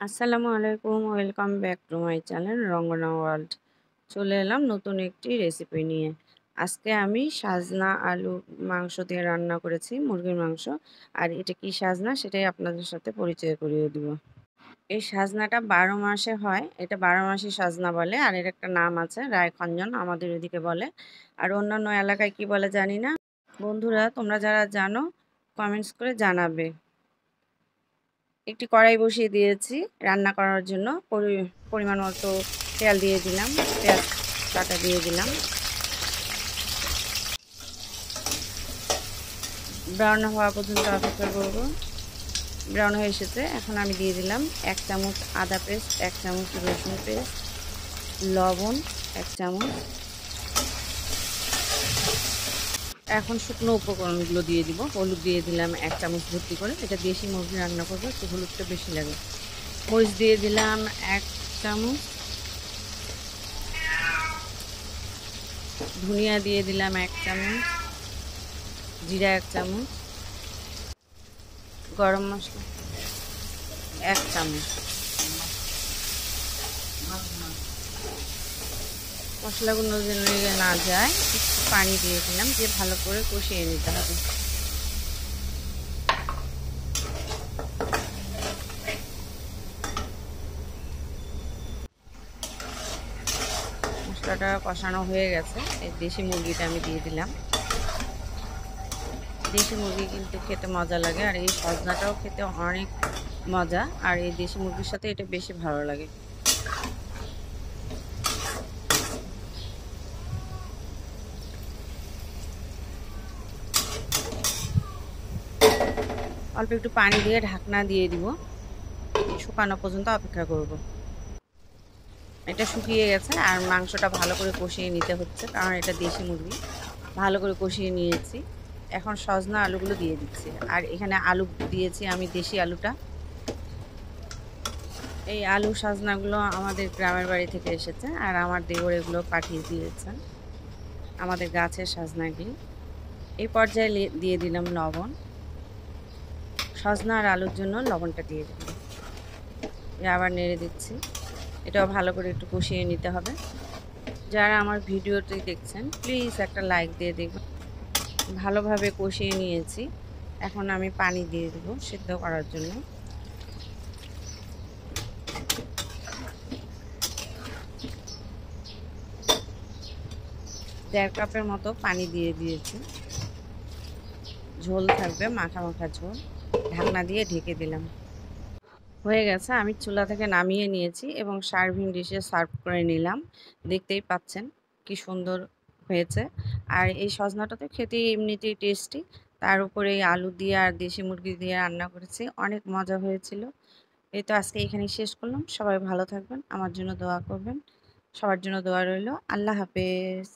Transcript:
আসসালামু আলাইকুম, welcome back to my channel Rangana world. চলে এলাম নতুন একটি রেসিপি নিয়ে। আজকে আমি সাজনা আলু মাংস দিয়ে রান্না করেছি, মুরগির মাংস। আর এটা কি সাজনা সেটাই আপনাদের সাথে পরিচয় করিয়ে দিব। এই সাজনাটা 12 মাসে হয়, এটা 12 মাসি সাজনা বলে। আর এর একটা নাম আছে রায়খঞ্জন, আমাদের এদিকে বলে। আর অন্যান্য এলাকায় কি বলে জানি না। বন্ধুরা, তোমরা যারা জানো কমেন্টস করে জানাবে। একটি কড়াই বসিয়ে দিয়েছি রান্না করার জন্য। পরিমাণ মতো তেল দিয়ে দিলাম, পেঁয়াজ কাটা দিয়ে দিলাম, ব্রাউন হওয়া পর্যন্ত অপেক্ষা করব। ব্রাউন হয়ে এসেছে, এখন আমি দিয়ে দিলাম 1 চামচ আদা পেস্ট, 1 চামচ রসুন পেস্ট, লবণ 1 চামচ। এখন শুকনো উপকরণগুলো দিয়ে দিব। হলুদ দিয়ে দিলাম 1 চামচ ভর্তি করে, এটা দেশি মুরগি রান্না করবো, একটু হলুদটা বেশি লাগে। মরিচ দিয়ে দিলাম 1 চামচ, ধনিয়া দিয়ে দিলাম 1 চামচ, জিরা 1 চামচ, গরম মশলা 1 চামচ। মশলাগুলো যেন না যায় একটু পানি দিয়ে দিলাম, দিয়ে ভালো করে কষিয়ে নিতে হবে। মশলাটা কষানো হয়ে গেছে, এই দেশি মুরগিটা আমি দিয়ে দিলাম। দেশি মুরগি কিন্তু খেতে মজা লাগে, আর এই সজনাটাও খেতে অনেক মজা। আর এই দেশি মুরগির সাথে এটা বেশি ভালো লাগে। অল্প একটু পানি দিয়ে ঢাকনা দিয়ে দিব, শুকানো পর্যন্ত অপেক্ষা করব। এটা শুকিয়ে গেছে, আর মাংসটা ভালো করে কষিয়ে নিতে হচ্ছে, কারণ এটা দেশি মুরগি। ভালো করে কষিয়ে নিয়েছি, এখন সজনা আলুগুলো দিয়ে দিচ্ছি। আর এখানে আলু দিয়েছি আমি, দেশি আলুটা। এই আলু সজনাগুলো আমাদের গ্রামের বাড়ি থেকে এসেছে, আর আমার দেওর এগুলো পাঠিয়ে দিয়েছেন, আমাদের গাছের সজনাগুলি। এই পর্যায়ে দিয়ে দিলাম লবণ। সজনা আর আলুর জন্য লবণটা দিয়ে দিলাম, আবার নেড়ে দিচ্ছি। এটাও ভালো করে একটু কষিয়ে নিতে হবে। যারা আমার ভিডিওটি দেখছেন প্লিজ একটা লাইক দিয়ে দেখবেন। ভালোভাবে কষিয়ে নিয়েছি, এখন আমি পানি দিয়ে দেবো সিদ্ধ করার জন্য। দেড় কাপের মতো পানি দিয়ে দিয়েছি, ঝোল থাকবে, মাখা মাখা ঝোল। ঢাকনা দিয়ে ঢেকে দিলাম। হয়ে গেছে, আমি চুলা থেকে নামিয়ে নিয়েছি এবং সার্ভিং ডিশে সার্ভ করে নিলাম। দেখতেই পাচ্ছেন কি সুন্দর হয়েছে। আর এই সজনাটা তো খেতে এমনিতেই টেস্টি, তার উপরে এই আলু দিয়ে আর দেশি মুরগি দিয়ে রান্না করেছি, অনেক মজা হয়েছিল। এই তো আজকে এখানেই শেষ করলাম। সবাই ভালো থাকবেন, আমার জন্য দোয়া করবেন। সবার জন্য দোয়া রইল। আল্লাহ হাফেজ।